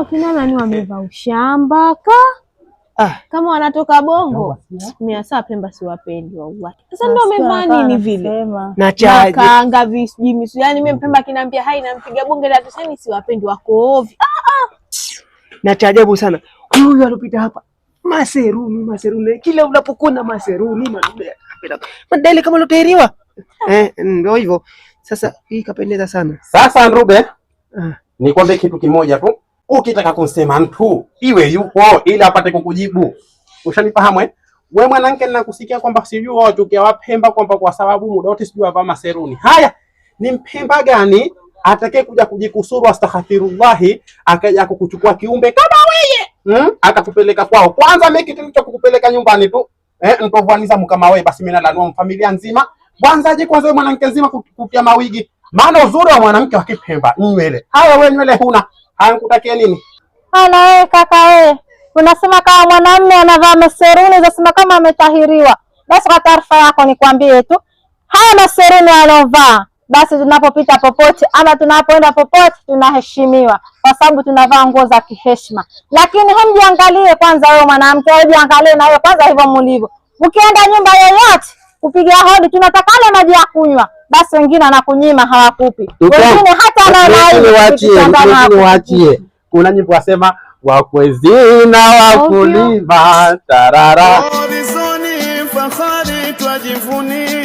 Kina nani wamevaa ushamba kama wanatoka Bongo. Mimi saa Pemba siwapendi wallahi. Sasa ndio wamevaa nini vile? Na kaanga vijimisu. Yaani mimi Pemba kinaambia hai nampiga bonge la tuseni siwapendi wako ovi. Na cha ajabu sana. Huyu alipita hapa. Maseruni. Kila unapokuna maseruni madai kama loteriwa. Ndio hivyo. Sasa hii kapendeza sana. Sasa Nrube, nikwambie kitu kimoja tu. Ukitaka kusema mtu iwe yupo ili apate kukujibu. Ushanifahamu wewe mwanamke, ninakusikia kwamba sijui wachukia Wapemba kwamba kwa sababu muda wote sijui wavaa maseruni. Haya, ni Mpemba gani atakaye kuja kujikusuru astaghfirullah akaja kukuchukua kiumbe kama wewe? Akakupeleka kwao. Kwanza mimi kitu cha kukupeleka nyumbani tu. Nitovuaniza kama wewe basi mimi nalanua familia nzima. Kwanza kwanza wewe mwanamke nzima kutia mawigi. Maana uzuri wa mwanamke wa Kipemba nywele. Haya wewe nywele huna. Hankutakia nini? Na wewe kaka wewe. Unasema kama mwanamume anavaa maseruni unasema kama ametahiriwa. Basi kwa taarifa yako nikwambie tu. Haya maseruni alovaa basi tunapopita popote ama tunapoenda popote tunaheshimiwa kwa sababu tunavaa nguo za kiheshima. Lakini hamjiangalie kwanza wewe mwanamke, wewe jiangalie na wewe kwanza hivyo mlivyo. Ukienda nyumba yoyote kupiga hodi tunataka ile maji ya kunywa. Basi wengine anakunyima hawakupi. Wengine hata waachie. Kuna nyimbo wasema wakwezina wakulima tarara. Fahari twajivunia